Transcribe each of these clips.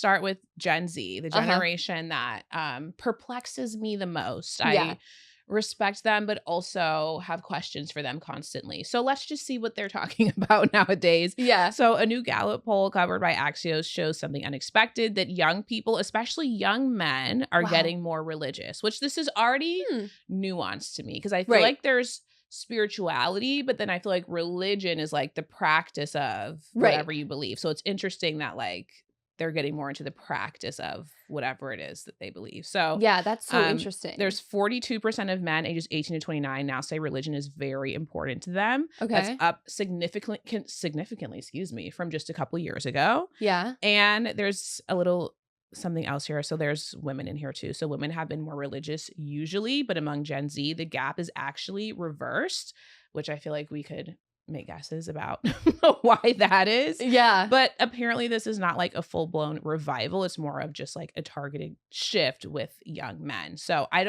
start with Gen Z, the generation that perplexes me the most. I respect them, but also have questions for them constantly. So let's just see what they're talking about nowadays. Yeah. So a new Gallup poll covered by Axios shows something unexpected, that young people, especially young men, are getting more religious, which this is already nuanced to me, because I feel like there's spirituality, but then I feel like religion is like the practice of whatever you believe. So it's interesting that like they're getting more into the practice of whatever it is that they believe. So yeah, that's so interesting. There's 42% of men ages 18 to 29 now say religion is very important to them. Okay. That's up significantly, excuse me, from just a couple years ago. Yeah. And there's a little something else here. So there's women in here too. So women have been more religious usually, but among Gen Z, the gap is actually reversed, which I feel like we could make guesses about why that is. Yeah. But apparently this is not like a full-blown revival. It's more of just like a targeted shift with young men. So I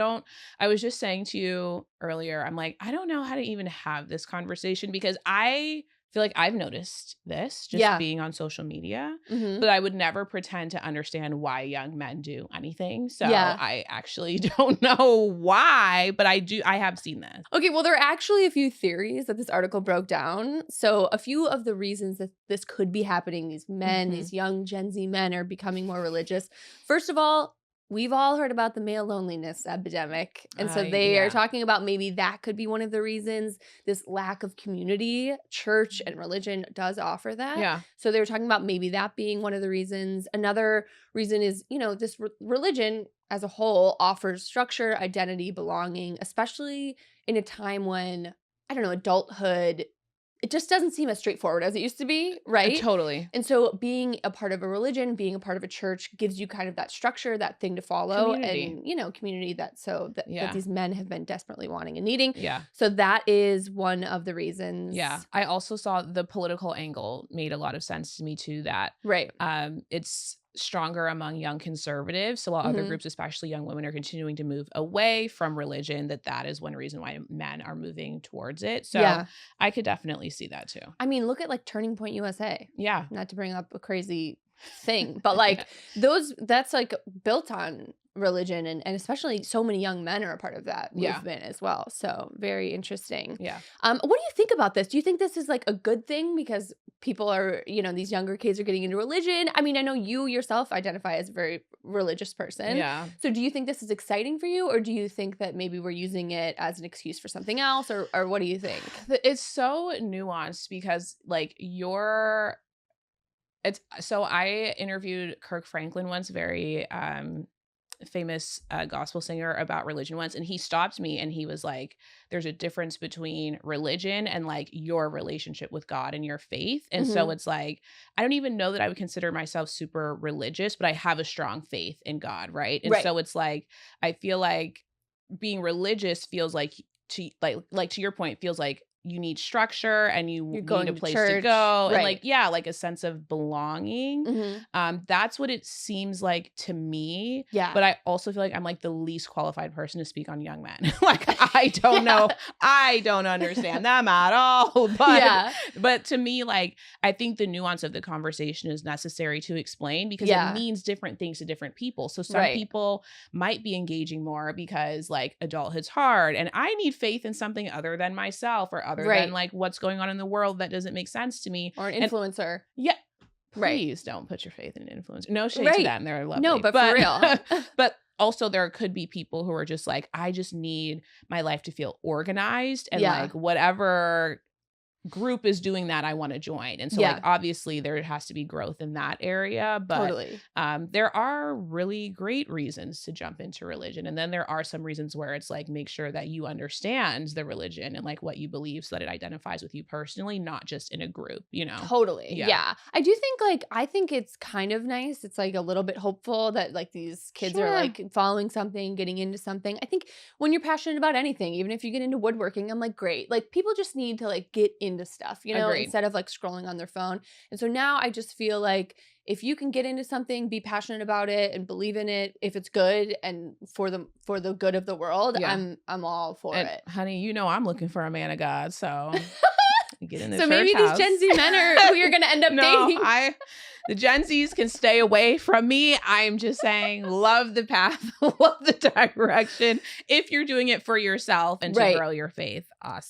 was just saying to you earlier, I'm like, I don't know how to even have this conversation, because I feel like I've noticed this just being on social media, but I would never pretend to understand why young men do anything. So I actually don't know why, but I have seen this. Okay, well, there are actually a few theories that this article broke down. So a few of the reasons that this could be happening, these men, these young Gen Z men are becoming more religious. First of all, we've all heard about the male loneliness epidemic. And so they are talking about maybe that could be one of the reasons, this lack of community. Church and religion does offer that. Yeah. So they were talking about maybe that being one of the reasons. Another reason is, you know, this religion as a whole offers structure, identity, belonging, especially in a time when, I don't know, adulthood, it just doesn't seem as straightforward as it used to be, right? Totally. And so being a part of a religion, being a part of a church gives you kind of that structure, that thing to follow, and, you know, community that these men have been desperately wanting and needing. Yeah. So that is one of the reasons. Yeah. I also saw the political angle made a lot of sense to me too, that it's stronger among young conservatives. So while other groups, especially young women, are continuing to move away from religion, that is one reason why men are moving towards it. So I could definitely see that too. I mean, look at like Turning Point USA. Yeah. Not to bring up a crazy thing, but like that's like built on religion, and especially so many young men are a part of that movement as well. So very interesting. Yeah. What do you think about this? Do you think this is like a good thing because people are, you know, these younger kids are getting into religion? I mean, I know you yourself identify as a very religious person. Yeah. So do you think this is exciting for you, or do you think that maybe we're using it as an excuse for something else, or what do you think? It's so nuanced, because like so I interviewed Kirk Franklin once, very famous gospel singer, about religion once, and he stopped me and he was like, there's a difference between religion and like your relationship with God and your faith. And so it's like, I don't even know that I would consider myself super religious, but I have a strong faith in God, right? And so it's like, I feel like being religious feels like, to your point, feels like you need structure and you need a place to go, and like like a sense of belonging. That's what it seems like to me. But I also feel like I'm like the least qualified person to speak on young men. Like I don't know, I don't understand them at all. But to me, like I think the nuance of the conversation is necessary to explain, because it means different things to different people. So some people might be engaging more because like adulthood's hard and I need faith in something other than myself, or other than like what's going on in the world that doesn't make sense to me. Or an influencer. Please don't put your faith in an influencer. No shade to them. They're lovely. No, but for real. But also there could be people who are just like, I just need my life to feel organized, and like whatever group is doing that, I want to join. And so like obviously there has to be growth in that area, but there are really great reasons to jump into religion, and then there are some reasons where it's like, make sure that you understand the religion and like what you believe, so that it identifies with you personally, not just in a group, you know. I do think like, I think it's kind of nice, it's like a little bit hopeful that like these kids are like following something, getting into something. I think when you're passionate about anything, even if you get into woodworking, I'm like, great, like people just need to like get into stuff, you know, instead of like scrolling on their phone. And so now I just feel like if you can get into something, be passionate about it and believe in it, if it's good and for the good of the world, I'm all for it. Honey, you know I'm looking for a man of God, so get in the so church maybe house. These Gen Z men are who you're gonna end up dating. The Gen Zs can stay away from me. I'm just saying, love the path, love the direction. If you're doing it for yourself and to Right. grow your faith, awesome.